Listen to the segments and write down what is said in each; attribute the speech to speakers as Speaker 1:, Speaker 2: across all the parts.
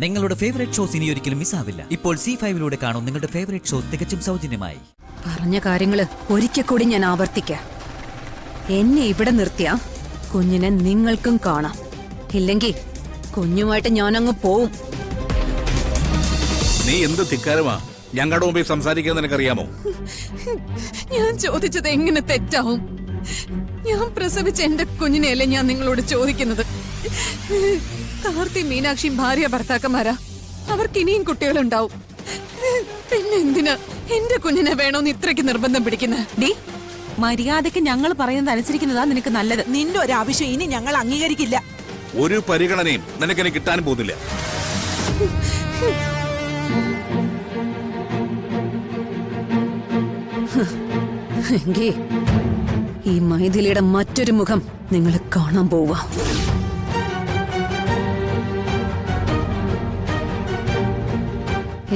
Speaker 1: നിങ്ങളുടെ favourite shows ഇനി ഒരിക്കലും മിസ്സാവില്ല. ഇപ്പോൾ C5 കാണും നിങ്ങളുടെ ഫേവറേറ്റ് ഷോസ് തികച്ചും സൗജന്യമായി.
Speaker 2: പറഞ്ഞ കാര്യങ്ങള് ഒരിക്കൽ കൂടി ഞാൻ ആവർത്തിക്കാം. എന്നെ ഇവിടെ നിർത്തിയ കുഞ്ഞിനെ നിങ്ങൾക്കും കാണാം. ഇല്ലെങ്കിൽ കുഞ്ഞുമായിട്ട് ഞാനങ്ങ് പോവും.
Speaker 3: നീ എന്ത് ധിക്കാരമാ ഞങ്ങളുടെ മുമ്പിൽ സംസാരിക്കാൻ നിനക്കറിയാമോ?
Speaker 2: ഞാൻ ചോദിച്ചത് എങ്ങനെ തെറ്റാവും? ഞാൻ പ്രസവിച്ച എന്റെ കുഞ്ഞിനെയല്ലേ ഞാൻ നിങ്ങളോട് ചോദിക്കുന്നത്. കാർത്തി മീനാക്ഷിയും ഭാര്യ ഭർത്താക്കന്മാരാ. അവർക്ക് ഇനിയും കുട്ടികളുണ്ടാവും. പിന്നെ എന്തിനാ എന്റെ കുഞ്ഞിനെ വേണോന്ന് ഇത്രയ്ക്ക് നിർബന്ധം പിടിക്കുന്നത്?
Speaker 4: മര്യാദക്ക് ഞങ്ങൾ പറയുന്നത് അനുസരിക്കുന്നതാ നിനക്ക് നല്ലത്.
Speaker 5: നിന്റെ ഒരാവശ്യം ഇനി ഞങ്ങൾ അംഗീകരിക്കില്ല.
Speaker 3: ഒരു പരിഗണനയും നിനക്കെന്നെ കിട്ടാനും പോകുന്നില്ല.
Speaker 2: എങ്കി ഈ മൈഥിലിയുടെ മറ്റൊരു മുഖം നിങ്ങൾ കാണാൻ പോവാ.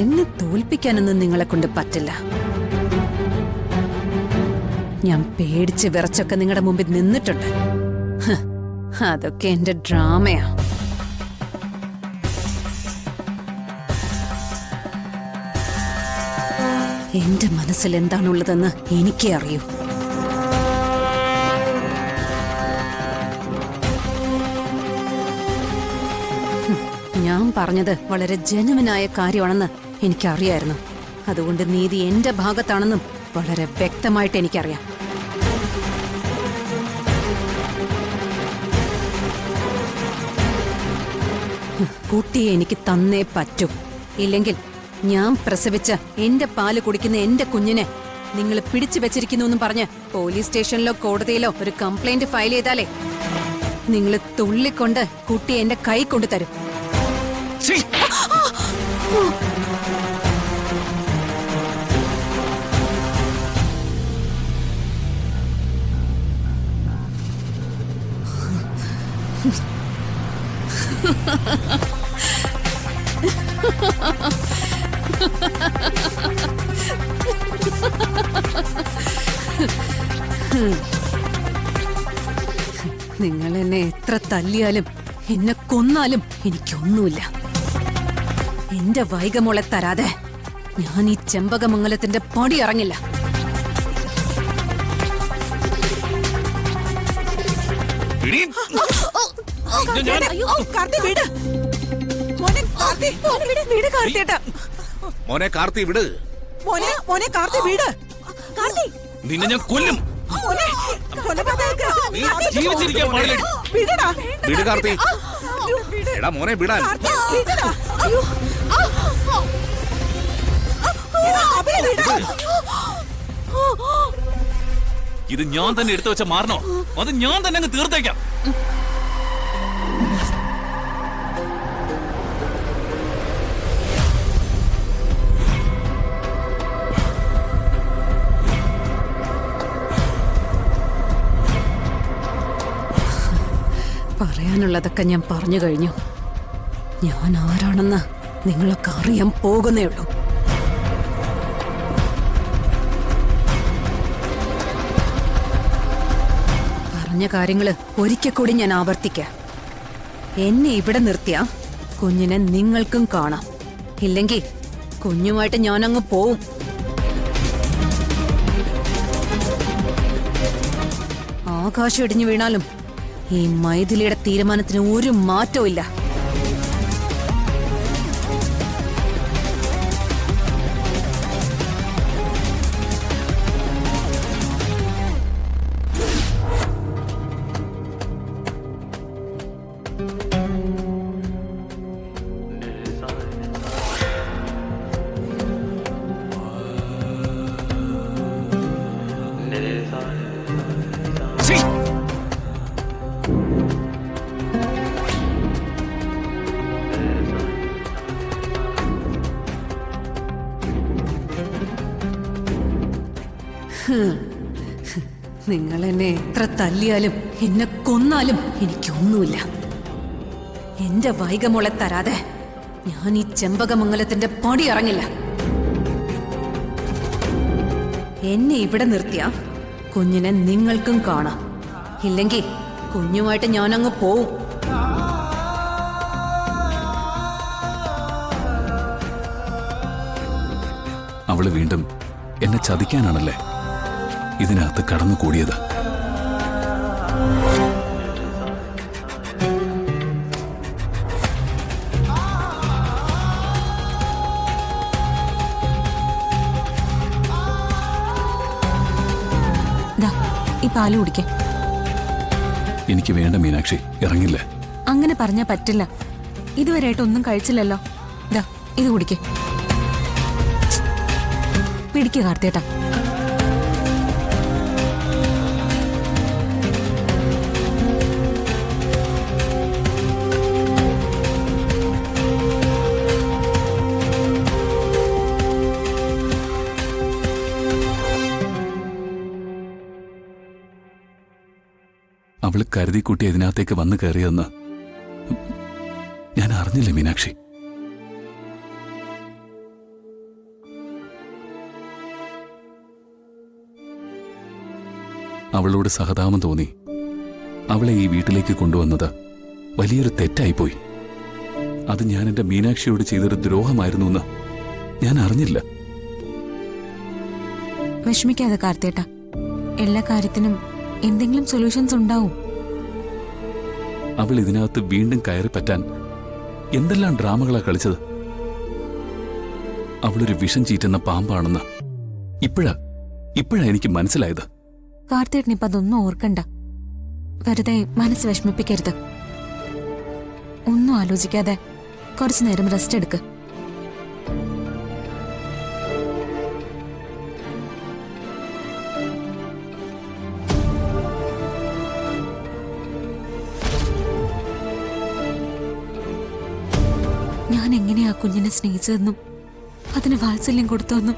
Speaker 2: എന്നെ തോൽപ്പിക്കാനൊന്നും നിങ്ങളെ കൊണ്ട് പറ്റില്ല. ഞാൻ പേടിച്ച് വിറച്ചൊക്കെ നിങ്ങളുടെ മുമ്പിൽ നിന്നിട്ടുണ്ട്. അതൊക്കെ എന്റെ ഡ്രാമയാ. എന്റെ മനസ്സിൽ എന്താണുള്ളതെന്ന് എനിക്കേ അറിയൂ. ഞാൻ പറഞ്ഞത് വളരെ ജനുവിനായ കാര്യമാണെന്ന് എനിക്കറിയായിരുന്നു. അതുകൊണ്ട് നീതി എന്റെ ഭാഗത്താണെന്നും വളരെ വ്യക്തമായിട്ട് എനിക്കറിയാം. കുട്ടിയെ എനിക്ക് തന്നേ പറ്റൂ. ഇല്ലെങ്കിൽ ഞാൻ പ്രസവിച്ച എന്റെ പാല് കുടിക്കുന്ന എന്റെ കുഞ്ഞിനെ നിങ്ങൾ പിടിച്ചു വെച്ചിരിക്കുന്നു എന്നും പറഞ്ഞ് പോലീസ് സ്റ്റേഷനിലോ കോടതിയിലോ ഒരു കംപ്ലൈന്റ് ഫയൽ ചെയ്താലേ നിങ്ങൾ തുള്ളിക്കൊണ്ട് കുട്ടിയെ എന്റെ കൈ കൊണ്ടു തരും. നിങ്ങൾ എന്നെ എത്ര തല്ലിയാലും എന്നെ കൊന്നാലും എനിക്കൊന്നുമില്ല. എന്റെ വൈകമോളെ തരാതെ ഞാൻ ഈ ചെമ്പകമംഗലത്തിന്റെ പടി ഇറങ്ങില്ല.
Speaker 3: മോനെ കാർത്തി വിട്.
Speaker 5: മോനെ കാർത്തി വീട്.
Speaker 3: നിന്നെ ഞാൻ കൊല്ലും. വിട് കാർത്തി. എടാ മോനെ വിടാൻ. ഇത് ഞാൻ തന്നെ എടുത്തു വെച്ച മാറണോ? അത് ഞാൻ തന്നെ അങ്ങ് തീർത്തേക്കാം.
Speaker 2: പറയാനുള്ളതൊക്കെ ഞാൻ പറഞ്ഞു കഴിഞ്ഞു. ഞാൻ ആരാണെന്ന് നിങ്ങളൊക്കെ അറിയാൻ പോകുന്നേ ഉള്ളൂ. പറഞ്ഞ കാര്യങ്ങള് ഒരിക്കൽ കൂടി ഞാൻ ആവർത്തിക്കാം. എന്നെ ഇവിടെ നിർത്തിയ കുഞ്ഞിനെ നിങ്ങൾക്കും കാണാം. ഇല്ലെങ്കിൽ കുഞ്ഞുമായിട്ട് ഞാനങ്ങ് പോവും. ആകാശം ഇടിഞ്ഞു വീണാലും ഈ മൈഥിലിയുടെ തീരുമാനത്തിന് ഒരു മാറ്റവും ഇല്ല. നിങ്ങൾ എന്നെ എത്ര തല്ലിയാലും എന്നെ കൊന്നാലും എനിക്കൊന്നുമില്ല. എന്റെ വൈകമോളെ തരാതെ ഞാൻ ഈ ചെമ്പകമംഗലത്തിന്റെ പടി ഇറങ്ങില്ല. എന്നെ ഇവിടെ നിർത്തിയ കുഞ്ഞിനെ നിങ്ങൾക്കും കാണാം. ഇല്ലെങ്കിൽ കുഞ്ഞുമായിട്ട് ഞാനങ്ങ് പോവും.
Speaker 6: അവള് വീണ്ടും എന്നെ ചതിക്കാനാണല്ലേ ഇതിനകത്ത് കടന്നുകൂടിയത്.
Speaker 4: ദാ, ഈ പാല് കുടിക്കേ.
Speaker 6: എനിക്ക് വേണ്ട മീനാക്ഷി, ഇറങ്ങില്ല.
Speaker 4: അങ്ങനെ പറഞ്ഞാ പറ്റില്ല. ഇതുവരെയായിട്ട് ഒന്നും കഴിച്ചില്ലല്ലോ. ദാ, ഇത് കുടിക്കേ. പിടിക്കുക കാർത്തിയേട്ടാ.
Speaker 6: അവള് കരുതിക്കൂട്ടി ഇതിനകത്തേക്ക് വന്നു കയറിയെന്ന് ഞാൻ അറിഞ്ഞില്ല മീനാക്ഷി. അവളോട് സഹതാപം തോന്നി. അവളെ ഈ വീട്ടിലേക്ക് കൊണ്ടുവന്നത് വലിയൊരു തെറ്റായിപ്പോയി. അത് ഞാൻ എന്റെ മീനാക്ഷിയോട് ചെയ്തൊരു ദ്രോഹമായിരുന്നു എന്ന് ഞാൻ അറിഞ്ഞില്ല.
Speaker 4: വിഷമിക്കാതെ കാർത്തിയേട്ടാ, എല്ലാ കാര്യത്തിനും എന്തെങ്കിലും സൊല്യൂഷൻസ് ഉണ്ടാവും.
Speaker 6: അവൾ ഇതിനകത്ത് വീണ്ടും കയറി പറ്റാൻ എന്തെല്ലാം ഡ്രാമകളാ കളിച്ചത്. അവളൊരു വിഷം ചീറ്റുന്ന പാമ്പാണെന്ന് ഇപ്പോഴാ എനിക്ക് മനസ്സിലായത്.
Speaker 4: കാർത്തിയേട്ടനിപ്പ അതൊന്നും ഓർക്കണ്ട. വെറുതെ മനസ്സ് വിഷമിപ്പിക്കരുത്. ഒന്നും ആലോചിക്കാതെ കുറച്ചു നേരം റെസ്റ്റ് എടുക്ക്. ഞാൻ എങ്ങനെയാ കുഞ്ഞിനെ സ്നേഹിച്ചതെന്നും അതിന് വാത്സല്യം കൊടുത്തതെന്നും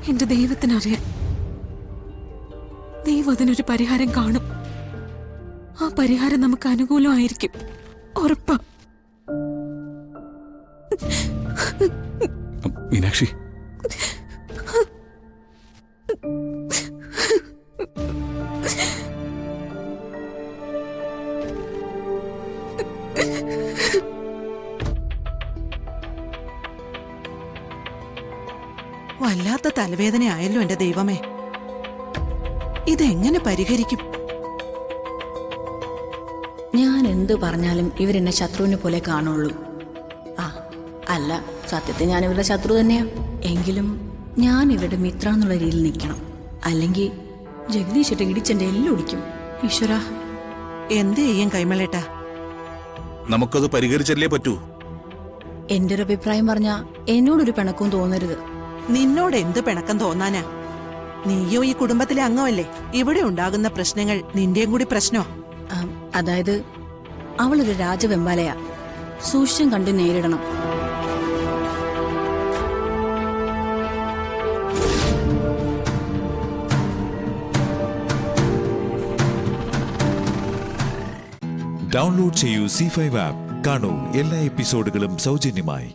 Speaker 4: എന്റെ ദൈവത്തിനറിയാം. ദൈവം അതിനൊരു പരിഹാരം കാണും. ആ പരിഹാരം നമുക്ക് അനുകൂലമായിരിക്കും, ഉറപ്പാ.
Speaker 6: മീനാക്ഷി,
Speaker 5: വല്ലാത്ത തലവേദനയായല്ലോ എന്റെ ദൈവമേ. ഇതെങ്ങനെ പരിഹരിക്കും?
Speaker 7: ഞാൻ എന്തു പറഞ്ഞാലും ഇവരെന്നെ ശത്രുവിനെ പോലെ കാണുള്ളൂ. അല്ല, സത്യത്തിൽ ഞാൻ ഇവരുടെ ശത്രു തന്നെയാ. എങ്കിലും ഞാൻ ഇവരുടെ മിത്ര എന്നുള്ള രീതിയിൽ നിൽക്കണം. അല്ലെങ്കിൽ ജഗദീശിട്ട് ഇടിച്ചെന്റെ എല്ലാം ഒടിക്കും. ഈശ്വര,
Speaker 5: എന്ത് ചെയ്യും കൈമളേട്ടാ?
Speaker 8: നമുക്കത് പരിഹരിച്ചല്ലേ പറ്റൂ.
Speaker 7: എന്റെ ഒരു അഭിപ്രായം പറഞ്ഞാ എന്നോടൊരു പിണക്കവും തോന്നരുത്.
Speaker 5: നിന്നോട് എന്ത് പിണക്കം തോന്നാനാ? നീയോ ഈ കുടുംബത്തിലെ അംഗമല്ലേ. ഇവിടെ ഉണ്ടാകുന്ന പ്രശ്നങ്ങൾ നിന്റെയും കൂടി പ്രശ്നോ?
Speaker 7: അതായത് അവളൊരു രാജവെമ്പാലയാ. സൂക്ഷ്യം കണ്ടു നേരിടണം.
Speaker 9: ഡൗൺലോഡ് ചെയ്യൂ C5 ആപ്പ്. കാണൂ എല്ലാ എപ്പിസോഡുകളും സൗജന്യമായി.